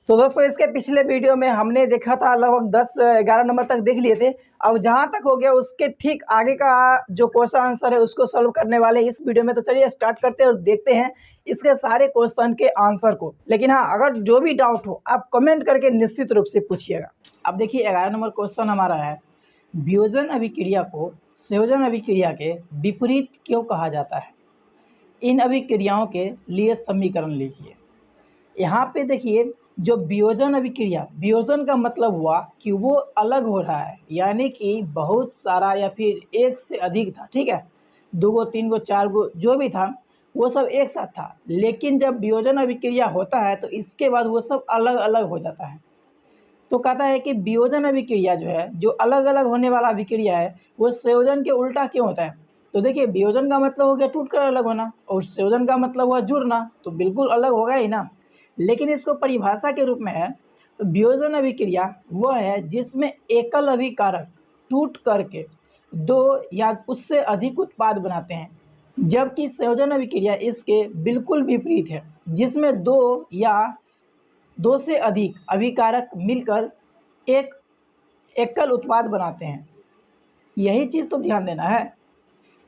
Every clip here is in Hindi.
तो दोस्तों इसके पिछले वीडियो में हमने देखा था लगभग 10-11 नंबर तक देख लिए थे। अब जहां तक हो गया उसके ठीक आगे का जो क्वेश्चन आंसर है उसको सॉल्व करने वाले इस वीडियो में। तो चलिए स्टार्ट करते हैं और देखते हैं इसके सारे क्वेश्चन के आंसर को। लेकिन हाँ, अगर जो भी डाउट हो आप कमेंट करके निश्चित रूप से पूछिएगा। अब देखिए 11 नंबर क्वेश्चन हमारा है, वियोजन अभिक्रिया को संयोजन अभिक्रिया के विपरीत क्यों कहा जाता है? इन अभिक्रियाओं के लिए समीकरण लिखिए। यहाँ पे देखिए जो वियोजन अभिक्रिया, वियोजन का मतलब हुआ कि वो अलग हो रहा है, यानी कि बहुत सारा या फिर एक से अधिक था, ठीक है, 2 गो 3 गो 4 गो जो भी था वो सब एक साथ था। लेकिन जब वियोजन अभिक्रिया होता है तो इसके बाद वो सब अलग अलग हो जाता है। तो कहता है कि वियोजन अभिक्रिया जो है, जो अलग अलग होने वाला अभिक्रिया है, वो संयोजन के उल्टा क्यों होता है? तो देखिए वियोजन का मतलब हो गया टूट कर अलग होना और संयोजन का मतलब हुआ जुड़ना, तो बिल्कुल अलग होगा ही ना। लेकिन इसको परिभाषा के रूप में है, तो वियोजन अभिक्रिया वह है जिसमें एकल अभिकारक टूट करके 2 या उससे अधिक उत्पाद बनाते हैं, जबकि संयोजन अभिक्रिया इसके बिल्कुल विपरीत है, जिसमें 2 या 2 से अधिक अभिकारक मिलकर एक एकल उत्पाद बनाते हैं। यही चीज़ तो ध्यान देना है।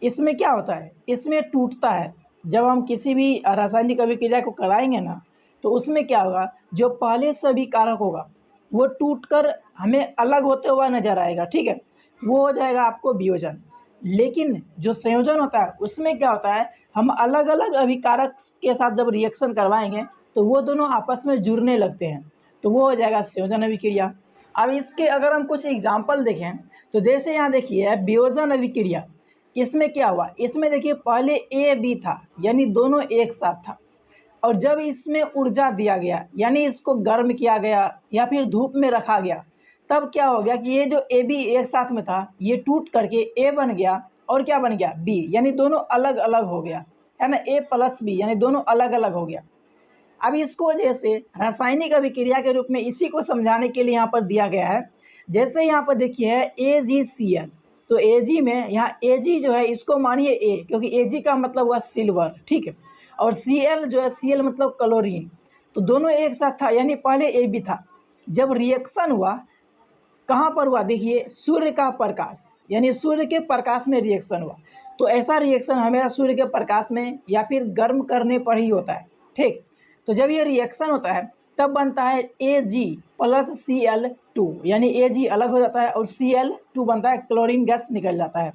इसमें क्या होता है, इसमें टूटता है। जब हम किसी भी रासायनिक अभिक्रिया को कराएंगे ना, तो उसमें क्या होगा, जो पहले से अभिकारक होगा वो टूटकर हमें अलग होते हुआ नजर आएगा, ठीक है, वो हो जाएगा आपको वियोजन। लेकिन जो संयोजन होता है उसमें क्या होता है, हम अलग अलग अभिकारक के साथ जब रिएक्शन करवाएंगे तो वो दोनों आपस में जुड़ने लगते हैं, तो वो हो जाएगा संयोजन अभिक्रिया। अब इसके अगर हम कुछ एग्जाम्पल देखें तो जैसे यहाँ देखिए वियोजन अभिक्रिया, इसमें क्या हुआ, इसमें देखिए पहले ए बी था, यानी दोनों एक साथ था, और जब इसमें ऊर्जा दिया गया यानी इसको गर्म किया गया या फिर धूप में रखा गया, तब क्या हो गया कि ये जो ए बी एक साथ में था ये टूट करके ए बन गया और क्या बन गया, बी, यानी दोनों अलग अलग हो गया, है ना, ए प्लस बी यानी दोनों अलग अलग हो गया। अब इसको जैसे रासायनिक अभिक्रिया के रूप में इसी को समझाने के लिए यहाँ पर दिया गया है। जैसे यहाँ पर देखिए है AgCl, तो Ag में यहाँ Ag जो है इसको मानिए A, क्योंकि Ag का मतलब हुआ सिल्वर, ठीक है, और Cl जो है Cl मतलब क्लोरीन, तो दोनों एक साथ था, यानी पहले Ab था। जब रिएक्शन हुआ कहाँ पर हुआ, देखिए सूर्य का प्रकाश, यानी सूर्य के प्रकाश में रिएक्शन हुआ। तो ऐसा रिएक्शन हमेशा सूर्य के प्रकाश में या फिर गर्म करने पर ही होता है, ठीक। तो जब ये रिएक्शन होता है तब बनता है Ag प्लस Cl2, यानी Ag अलग हो जाता है और Cl2 बनता है, क्लोरीन गैस निकल जाता है।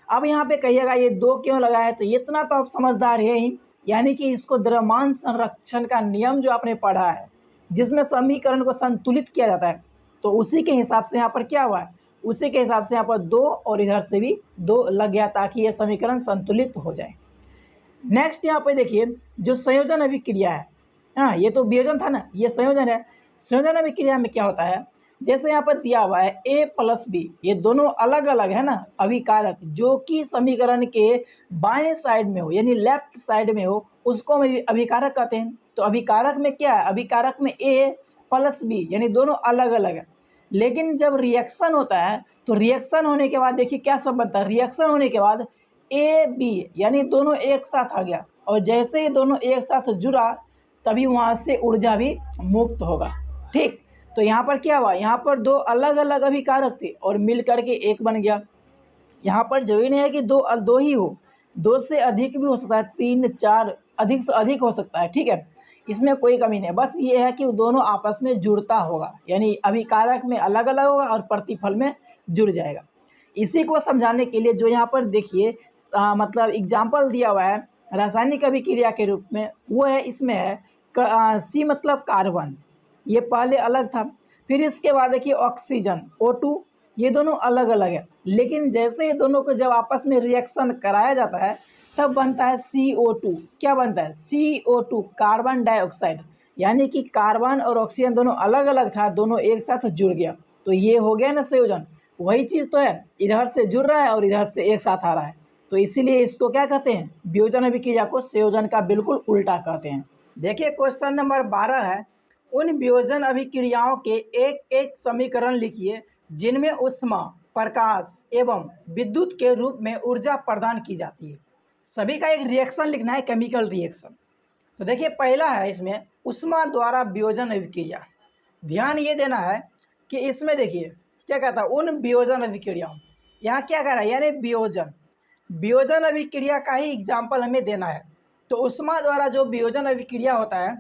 अब यहाँ पे कहिएगा ये 2 क्यों लगा है, तो इतना तो आप समझदार है ही, यानी कि इसको द्रव्यमान संरक्षण का नियम जो आपने पढ़ा है, जिसमें समीकरण को संतुलित किया जाता है, तो उसी के हिसाब से यहाँ पर क्या हुआ है, उसी के हिसाब से यहाँ पर 2 और इधर से भी 2 लग गया ताकि ये समीकरण संतुलित हो जाए। नेक्स्ट यहाँ पे देखिए जो संयोजन अभिक्रिया है, हाँ ये तो वियोजन था ना, ये संयोजन है। संयोजन अभिक्रिया में क्या होता है, जैसे यहाँ पर दिया हुआ है A प्लस बी, ये दोनों अलग अलग है ना अभिकारक, जो कि समीकरण के बाएं साइड में हो यानी लेफ्ट साइड में हो, उसको हम अभिकारक कहते हैं। तो अभिकारक में क्या है, अभिकारक में A प्लस बी यानी दोनों अलग अलग है। लेकिन जब रिएक्शन होता है तो रिएक्शन होने के बाद देखिए क्या सब बनता है, रिएक्शन होने के बाद ए बी यानी दोनों एक साथ आ गया, और जैसे ही दोनों एक साथ जुड़ा तभी वहाँ से ऊर्जा भी मुक्त होगा, ठीक। तो यहाँ पर क्या हुआ, यहाँ पर 2 अलग अलग अभिकारक थे और मिल करके एक बन गया। यहाँ पर जरूरी नहीं है कि दो ही हो, 2 से अधिक भी हो सकता है, 3 4 अधिक से अधिक हो सकता है, ठीक है, इसमें कोई कमी नहीं। बस ये है कि दोनों आपस में जुड़ता होगा, यानी अभिकारक में अलग अलग होगा और प्रतिफल में जुड़ जाएगा। इसी को समझाने के लिए जो यहाँ पर देखिए मतलब एग्जाम्पल दिया हुआ है रासायनिक अभिक्रिया के रूप में, वो है इसमें है सी मतलब कार्बन, ये पहले अलग था, फिर इसके बाद देखिए ऑक्सीजन O2, ये दोनों अलग अलग है। लेकिन जैसे ही दोनों को जब आपस में रिएक्शन कराया जाता है तब बनता है CO2, क्या बनता है, CO2 कार्बन डाइऑक्साइड, यानी कि कार्बन और ऑक्सीजन दोनों अलग अलग था, दोनों एक साथ जुड़ गया, तो ये हो गया ना संयोजन। वही चीज़ तो है, इधर से जुड़ रहा है और इधर से एक साथ आ रहा है, तो इसीलिए इसको क्या कहते हैं, वियोजन अभिक्रिया को संयोजन का बिल्कुल उल्टा कहते हैं। देखिए क्वेश्चन नंबर 12 है, उन वियोजन अभिक्रियाओं के एक एक समीकरण लिखिए जिनमें ऊष्मा, प्रकाश एवं विद्युत के रूप में ऊर्जा प्रदान की जाती है। सभी का एक रिएक्शन लिखना है, केमिकल रिएक्शन। तो देखिए पहला है इसमें ऊष्मा द्वारा वियोजन अभिक्रिया, ध्यान ये देना है कि इसमें देखिए क्या कहता है, उन वियोजन अभिक्रियाओं, यहाँ क्या कह रहा है, यानी वियोजन अभिक्रिया का ही एग्जाम्पल हमें देना है। तो उष्मा द्वारा जो वियोजन अभिक्रिया होता है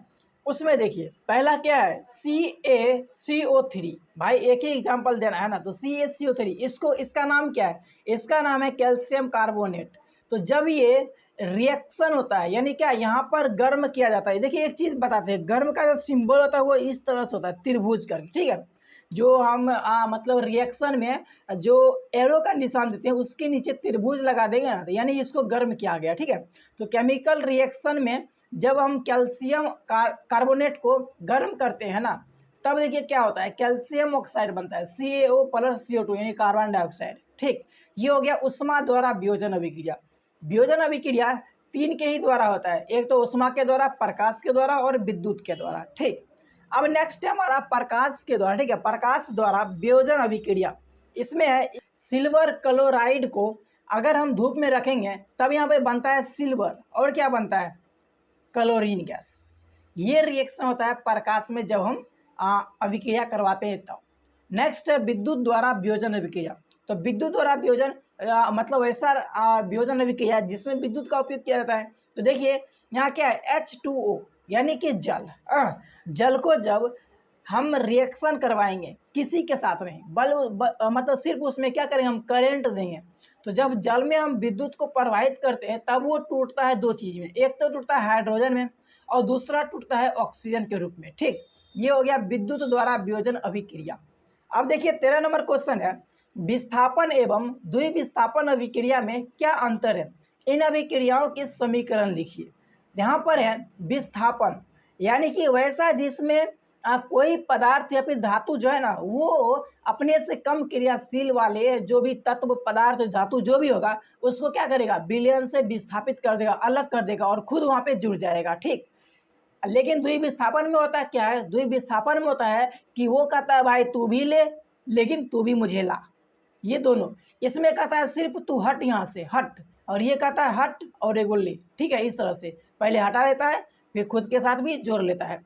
उसमें देखिए पहला क्या है, CaCO3। भाई एक ही एग्जाम्पल देना है ना, तो CaCO3 इसको, इसका नाम क्या है, इसका नाम है कैल्शियम कार्बोनेट। तो जब ये रिएक्शन होता है, यानी क्या, यहाँ पर गर्म किया जाता है। देखिए एक चीज़ बताते हैं, गर्म का जो सिंबल होता है वो इस तरह से होता है, त्रिभुज करके, ठीक है। जो हम मतलब रिएक्शन में जो एरो का निशान देते हैं उसके नीचे त्रिभुज लगा देंगे ना, तो यानी इसको गर्म किया गया, ठीक है। तो केमिकल रिएक्शन में जब हम कैल्शियम कार्बोनेट को गर्म करते हैं ना, तब देखिए क्या होता है, कैल्शियम ऑक्साइड बनता है, CaO + CO2 यानी कार्बन डाइऑक्साइड, ठीक। ये हो गया उष्मा द्वारा वियोजन अभिक्रिया। वियोजन अभिक्रिया 3 के ही द्वारा होता है, एक तो उष्मा के द्वारा, प्रकाश के द्वारा और विद्युत के द्वारा, ठीक। अब नेक्स्ट है हमारा प्रकाश के द्वारा, ठीक है। प्रकाश द्वारा वियोजन अभिक्रिया, इसमें है सिल्वर क्लोराइड को अगर हम धूप में रखेंगे तब यहाँ पे बनता है सिल्वर, और क्या बनता है, क्लोरीन गैस। ये रिएक्शन होता है प्रकाश में जब हम अभिक्रिया करवाते हैं तब। नेक्स्ट है विद्युत द्वारा वियोजन अभिक्रिया। तो विद्युत द्वारा वियोजन मतलब ऐसा वियोजन अभिक्रिया जिसमें विद्युत का उपयोग किया जाता है। तो देखिए यहाँ क्या है, H2O यानी कि जल। जल को जब हम रिएक्शन करवाएंगे किसी के साथ में, मतलब सिर्फ उसमें क्या करेंगे, हम करंट देंगे। तो जब जल में हम विद्युत को प्रवाहित करते हैं तब वो टूटता है 2 चीज़ में, एक तो टूटता है हाइड्रोजन में और दूसरा टूटता है ऑक्सीजन के रूप में, ठीक। ये हो गया विद्युत द्वारा वियोजन अभिक्रिया। अब देखिए 13 नंबर क्वेश्चन है, विस्थापन एवं द्विविस्थापन अभिक्रिया में क्या अंतर है, इन अभिक्रियाओं के समीकरण लिखिए। यहाँ पर है विस्थापन, यानी कि वैसा जिसमें कोई पदार्थ या फिर धातु जो है ना वो अपने से कम क्रियाशील वाले जो भी तत्व पदार्थ धातु जो भी होगा उसको क्या करेगा, विलयन से विस्थापित कर देगा, अलग कर देगा और खुद वहाँ पे जुड़ जाएगा, ठीक। लेकिन द्विविस्थापन में होता है क्या है, द्विविस्थापन में होता है कि वो कहता है भाई तू भी ले लेकिन तू भी मुझे ला, ये दोनों। इसमें कहता है सिर्फ तू हट यहाँ से हट, और ये कहता है हट और एगो ले, ठीक है। इस तरह से पहले हटा लेता है फिर खुद के साथ भी जोड़ लेता है।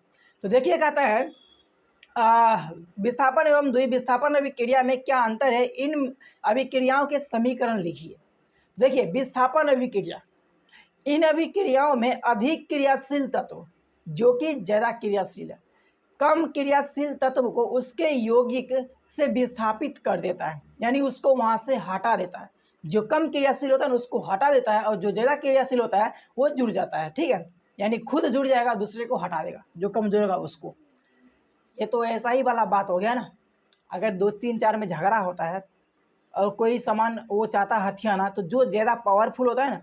तो देखिए कहता है विस्थापन एवं द्विविस्थापन अभिक्रिया में क्या अंतर है, इन अभिक्रियाओं के समीकरण लिखिए। देखिए विस्थापन अभिक्रिया, इन अभिक्रियाओं में अधिक क्रियाशील तत्व जो कि ज़्यादा क्रियाशील है, कम क्रियाशील तत्व को उसके यौगिक से विस्थापित कर देता है, यानी उसको वहाँ से हटा देता है। जो कम क्रियाशील होता है ना उसको हटा देता है और जो ज़्यादा क्रियाशील होता है वो जुड़ जाता है, ठीक है। यानी खुद जुड़ जाएगा, दूसरे को हटा देगा, जो कमजोर होगा उसको। ये तो ऐसा ही वाला बात हो गया ना, अगर 2 3 4 में झगड़ा होता है और कोई सामान वो चाहता है हथियाना, तो जो ज़्यादा पावरफुल होता है ना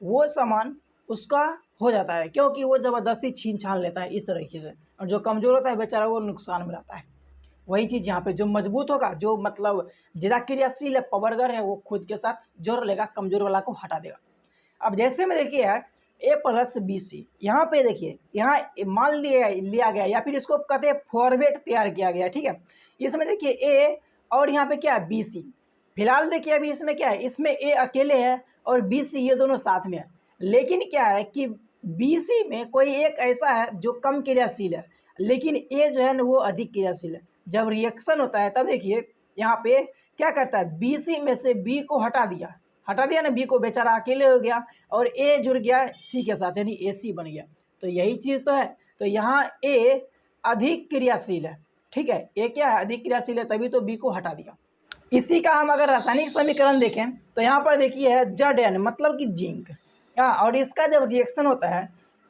वो सामान उसका हो जाता है, क्योंकि वो ज़बरदस्ती छीन छान लेता है इस तरीके से, और जो कमज़ोर होता है बेचारा वो नुकसान में रहता है। वही चीज़ यहाँ पे जो मजबूत होगा, जो मतलब ज़्यादा क्रियाशील है, पावरगर है, वो खुद के साथ जोड़ लेगा, कमज़ोर वाला को हटा देगा। अब जैसे में देखिए है A + BC, यहाँ पे देखिए यहाँ मान लिया गया या फिर इसको कहते हैं फॉर्मेट तैयार किया गया, ठीक है। इसमें देखिए A और यहाँ पे क्या है BC। फिलहाल देखिए अभी इसमें क्या है, इसमें A अकेले है और BC ये दोनों साथ में है। लेकिन क्या है कि BC में कोई एक ऐसा है जो कम क्रियाशील है, लेकिन A जो है ना वो अधिक क्रियाशील है। जब रिएक्शन होता है तब देखिए यहाँ पे क्या करता है, BC में से B को हटा दिया ना, B को, बेचारा अकेले हो गया और A जुड़ गया C के साथ, यानी AC बन गया। तो यही चीज़ तो है। तो यहाँ A अधिक क्रियाशील है, ठीक है। A क्या है, अधिक क्रियाशील है, तभी तो B को हटा दिया। इसी का हम अगर रासायनिक समीकरण देखें तो यहाँ पर देखिए है Zn, मतलब कि जिंक, और इसका जब रिएक्शन होता है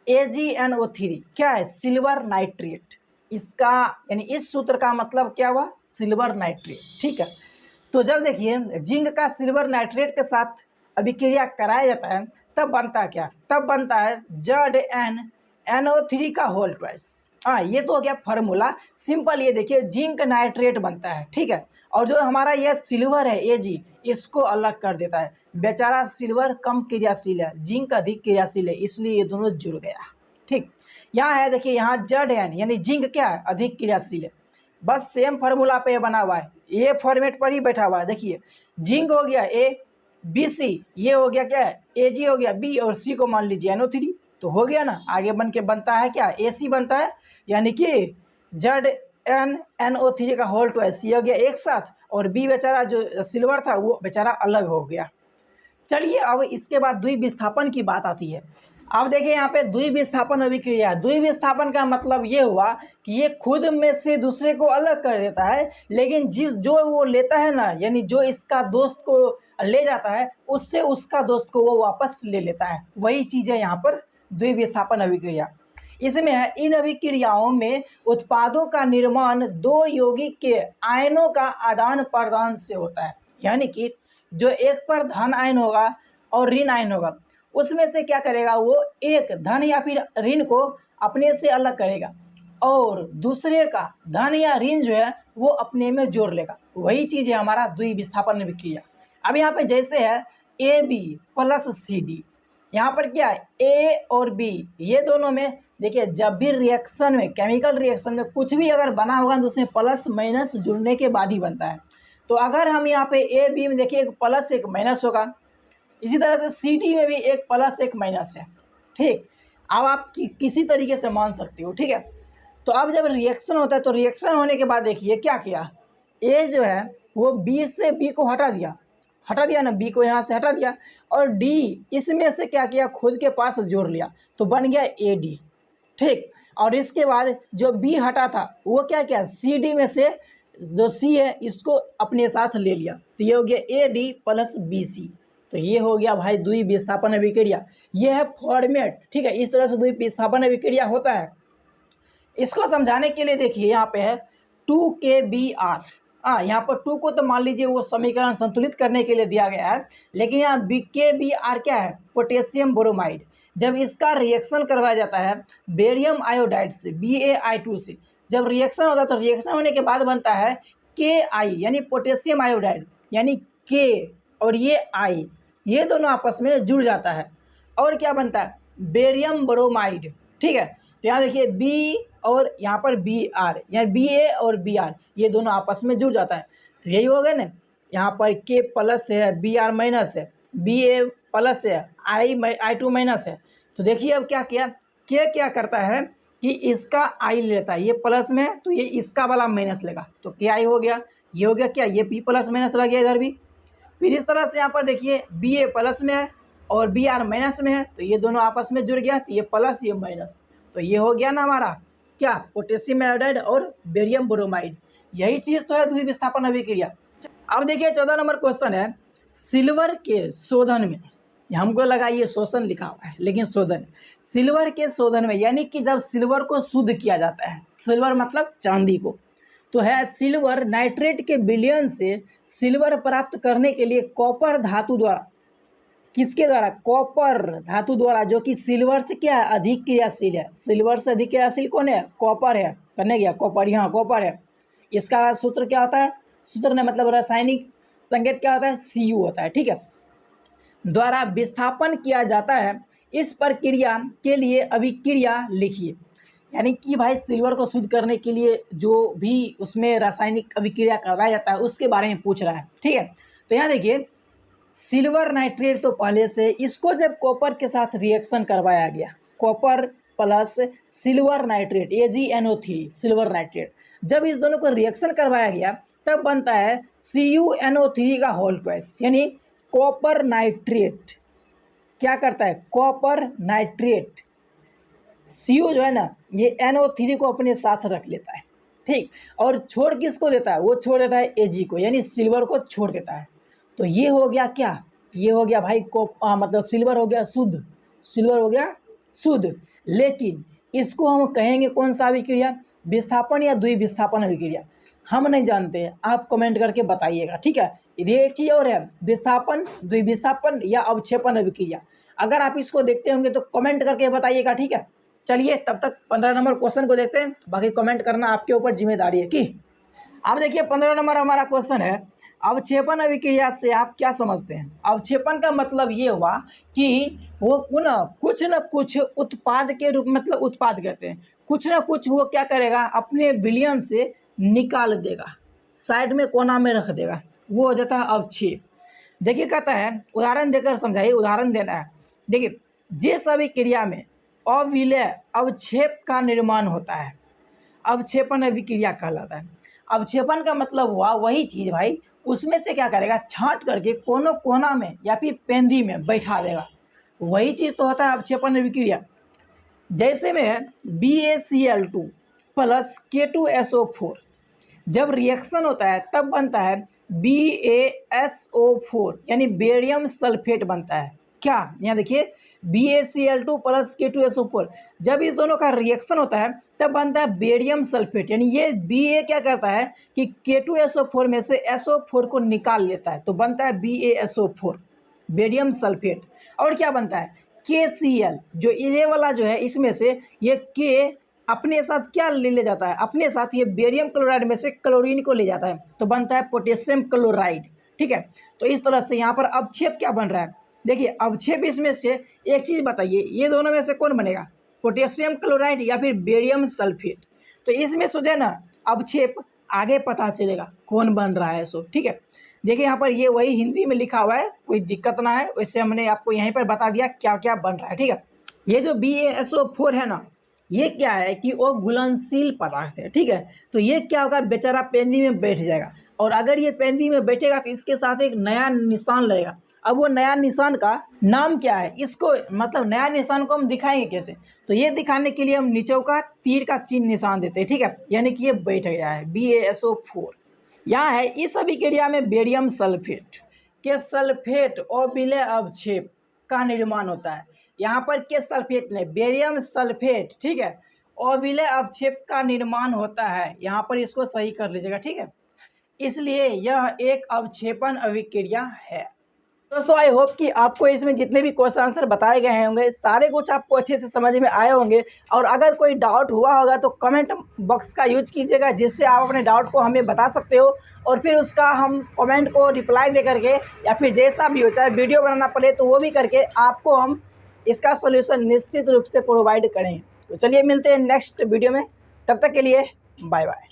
AgNO3, क्या है, सिल्वर नाइट्रेट। इसका यानी इस सूत्र का मतलब क्या हुआ, सिल्वर नाइट्रेट, ठीक है। तो जब देखिए जिंक का सिल्वर नाइट्रेट के साथ अभिक्रिया कराया जाता है तब बनता है क्या, तब बनता है ZnNO3 का होल ट्वाइस। ये तो हो गया फार्मूला सिंपल। ये देखिए जिंक नाइट्रेट बनता है, ठीक है। और जो हमारा ये सिल्वर है Ag, इसको अलग कर देता है। बेचारा सिल्वर कम क्रियाशील है, जिंक अधिक क्रियाशील है, इसलिए ये दोनों जुड़ गया, ठीक। यहाँ है देखिए यहाँ Zn यानी जिंक क्या है, अधिक क्रियाशील है। बस सेम फार्मूला पे बना हुआ है, ये फॉर्मेट पर ही बैठा हुआ है। देखिए जिंक हो गया A, BC, ये हो गया क्या है Ag हो गया B, और C को मान लीजिए NO3, तो हो गया ना। आगे बन के बनता है क्या, AC बनता है, यानी कि NNO3 का होल ट्वाइस, ये हो गया एक साथ, और बी बेचारा जो सिल्वर था वो बेचारा अलग हो गया। चलिए अब इसके बाद द्विविस्थापन की बात आती है। अब देखिए यहाँ पे द्विविस्थापन अभिक्रिया, द्विविस्थापन का मतलब ये हुआ कि ये खुद में से दूसरे को अलग कर देता है, लेकिन जो वो लेता है ना, यानी जो इसका दोस्त को ले जाता है उससे उसका दोस्त को वो वापस ले लेता है, वही चीज़ है यहाँ पर द्विविस्थापन अभिक्रिया। इसमें है इन अभिक्रियाओं में उत्पादों का निर्माण दो यौगिक के आयनों का आदान प्रदान से होता है, यानी कि जो एक पर धन आयन होगा और ऋण आयन होगा, उसमें से क्या करेगा वो एक धन या फिर ऋण को अपने से अलग करेगा और दूसरे का धन या ऋण जो है वो अपने में जोड़ लेगा, वही चीज़ है हमारा द्विविस्थापन अभिक्रिया। अब यहाँ पे जैसे है AB प्लस CD, यहाँ पर क्या है A और B, ये दोनों में देखिए जब भी रिएक्शन में, केमिकल रिएक्शन में कुछ भी अगर बना होगा तो उसमें प्लस माइनस जुड़ने के बाद ही बनता है। तो अगर हम यहाँ पे AB में देखिए एक प्लस एक माइनस होगा, इसी तरह से CD में भी एक प्लस एक माइनस है। ठीक, अब आप किसी तरीके से मान सकते हो। ठीक है, तो अब जब रिएक्शन होता है तो रिएक्शन होने के बाद देखिए क्या किया, A जो है वो B से B को हटा दिया ना, B को यहाँ से हटा दिया, और D इसमें से क्या किया खुद के पास जोड़ लिया, तो बन गया AD। ठीक, और इसके बाद जो B हटा था वो क्या किया, CD में से जो C है इसको अपने साथ ले लिया, तो ये हो गया AD प्लस BC। तो ये हो गया भाई द्विविस्थापन अभिक्रिया, ये है फॉर्मेट। ठीक है, इस तरह से द्विविस्थापन अभिक्रिया होता है। इसको समझाने के लिए देखिए यहाँ पे है 2KBr। यहाँ पर 2 को तो मान लीजिए वो समीकरण संतुलित करने के लिए दिया गया है, लेकिन यहाँ KBr क्या है, पोटेशियम ब्रोमाइड। जब इसका रिएक्शन करवाया जाता है बेरियम आयोडाइड से BaI2 से, जब रिएक्शन होता है तो रिएक्शन होने के बाद बनता है KI यानी पोटेशियम आयोडाइड, यानी K और ये I, ये दोनों आपस में जुड़ जाता है और क्या बनता है बेरियम ब्रोमाइड। ठीक है, तो यहाँ देखिए B और यहाँ पर Br, यानी Ba और Br ये दोनों आपस में जुड़ जाता है, तो यही हो गया ना। यहाँ पर K प्लस है, Br माइनस है, Ba प्लस है, I2 माइनस है। तो देखिए अब क्या किया, K क्या करता है कि इसका I लेता है, ये प्लस में है तो ये इसका वाला माइनस लेगा, तो KI हो गया। ये हो गया क्या, ये P प्लस माइनस लग गया इधर भी। फिर इस तरह से यहाँ पर देखिए Ba प्लस में है और Br माइनस में है, तो ये दोनों आपस में जुड़ गया, तो ये प्लस ये माइनस, तो ये हो गया ना हमारा क्या, पोटेशियम आयोडाइड और बेरियम ब्रोमाइड। यही चीज़ तो है द्विविस्थापन अभिक्रिया। अब देखिए 14 नंबर क्वेश्चन है, सिल्वर के शोधन में, हमको लगा ये शोषण लिखा हुआ है लेकिन शोधन, सिल्वर के शोधन में यानी कि जब सिल्वर को शुद्ध किया जाता है, सिल्वर मतलब चांदी को, तो है सिल्वर नाइट्रेट के विलयन से सिल्वर प्राप्त करने के लिए कॉपर धातु द्वारा, किसके द्वारा, कॉपर धातु द्वारा, जो कि सिल्वर से क्या है अधिक क्रियाशील है। सिल्वर से अधिक क्रियाशील कौन है, कॉपर है, करने गया कॉपर, यहाँ कॉपर है। इसका सूत्र क्या होता है, सूत्र ने मतलब रासायनिक संकेत क्या होता है, Cu होता है। ठीक है, द्वारा विस्थापन किया जाता है। इस प्रक्रिया के लिए अभिक्रिया लिखिए, यानी कि भाई सिल्वर को शुद्ध करने के लिए जो भी उसमें रासायनिक अभिक्रिया करवाया जाता है उसके बारे में पूछ रहा है। ठीक है, तो यहाँ देखिए सिल्वर नाइट्रेट तो पहले से, इसको जब कॉपर के साथ रिएक्शन करवाया गया, copper plus silver nitrate AgNO3 silver nitrate, जब इस दोनों को रिएक्शन करवाया गया तब बनता है CuNO3 का होल ट्वाइस, यानी कॉपर नाइट्रेट क्या करता है, कॉपर नाइट्रेट Cu जो है ना ये NO3 को अपने साथ रख लेता है। ठीक, और छोड़ किसको देता है, वो छोड़ देता है Ag को, यानी सिल्वर को छोड़ देता है। तो ये हो गया क्या, ये हो गया भाई मतलब सिल्वर हो गया शुद्ध, सिल्वर हो गया शुद्ध। लेकिन इसको हम कहेंगे कौन सा अभिक्रिया, विस्थापन या द्विविस्थापन अभिक्रिया, हम नहीं जानते हैं, आप कमेंट करके बताइएगा। ठीक है, ये एक चीज़ और है, विस्थापन, द्विविस्थापन या अवक्षेपण अभिक्रिया। अगर आप इसको देखते होंगे तो कमेंट करके बताइएगा। ठीक है, चलिए तब तक 15 नंबर क्वेश्चन को देखते हैं, बाकी कमेंट करना आपके ऊपर जिम्मेदारी है कि। अब देखिए 15 नंबर हमारा क्वेश्चन है, अवक्षेपण अभिक्रिया से आप क्या समझते हैं। अवक्षेपण का मतलब ये हुआ कि वो पुनः कुछ न कुछ उत्पाद के रूप, मतलब उत्पाद कहते हैं, कुछ न कुछ वो क्या करेगा अपने विलयन से निकाल देगा, साइड में कोना में रख देगा, वो हो जाता है अवक्षेप। देखिए कहता है उदाहरण देकर समझाइए, उदाहरण देना है। देखिए जिस अभिक्रिया में अविलय अवक्षेप का निर्माण होता है, अवक्षेपण अभिक्रिया कहलाता है। अवक्षेपण का मतलब हुआ वही चीज़ भाई, उसमें से क्या करेगा, छांट करके कोनो कोना में या फिर पेंदी में बैठा देगा, वही चीज़ तो होता है अवक्षेपण अभिक्रिया। जैसे में BaCl2 प्लस K2SO4 जब रिएक्शन होता है तब बनता है BaSO4 यानी बेरियम सल्फेट बनता है। क्या, यहाँ देखिए BaCl2 प्लस K2SO4 जब इस दोनों का रिएक्शन होता है तब बनता है बेरियम सल्फेट, यानी ये Ba क्या करता है कि K2SO4 में से SO4 को निकाल लेता है तो बनता है BaSO4 बेरियम सल्फेट। और क्या बनता है KCl, जो ये वाला जो है इसमें से ये K अपने साथ क्या ले जाता है, अपने साथ ये बेरियम क्लोराइड में से क्लोरीन को ले जाता है तो बनता है पोटेशियम क्लोराइड। ठीक है, तो इस तरह से यहाँ पर अवक्षेप क्या बन रहा है, देखिए अवक्षेप इसमें से एक चीज़ बताइए, ये दोनों में से कौन बनेगा, पोटेशियम क्लोराइड या फिर बेरियम सल्फेट। तो इसमें से जो है ना अवक्षेप आगे पता चलेगा कौन बन रहा है सो। ठीक है, देखिए यहाँ पर ये वही हिंदी में लिखा हुआ है, कोई दिक्कत ना है, वैसे हमने आपको यहीं पर बता दिया क्या क्या बन रहा है। ठीक है, ये जो BaSO4 है ना, ये क्या है कि वो घुलनशील पदार्थ है। ठीक है, तो ये क्या होगा, बेचारा पेंदी में बैठ जाएगा, और अगर ये पेंदी में बैठेगा तो इसके साथ एक नया निशान लगेगा। अब वो नया निशान का नाम क्या है, इसको मतलब नया निशान को हम दिखाएंगे कैसे, तो ये दिखाने के लिए हम नीचे का तीर का चिन्ह निशान देते हैं। ठीक है, यानी कि ये बैठ गया है BaSO4। यहाँ है इस अभिक्रिया में बेरियम सल्फेट के सल्फेट और विलय अवक्षेप का निर्माण होता है। यहाँ पर के सल्फेट नहीं, बेरियम सल्फेट, ठीक है, और विलय अवक्षेप का निर्माण होता है। यहाँ पर इसको सही कर लीजिएगा। ठीक है, इसलिए यह एक अवक्षेपण अभिक्रिया है। दोस्तों आई होप कि आपको इसमें जितने भी क्वेश्चन आंसर बताए गए होंगे सारे कुछ आपको अच्छे से समझ में आए होंगे, और अगर कोई डाउट हुआ होगा तो कमेंट बॉक्स का यूज कीजिएगा, जिससे आप अपने डाउट को हमें बता सकते हो, और फिर उसका हम कमेंट को रिप्लाई दे करके या फिर जैसा भी हो, चाहे वीडियो बनाना पड़े तो वो भी करके आपको हम इसका सॉल्यूशन निश्चित रूप से प्रोवाइड करें। तो चलिए मिलते हैं नेक्स्ट वीडियो में, तब तक के लिए बाय बाय।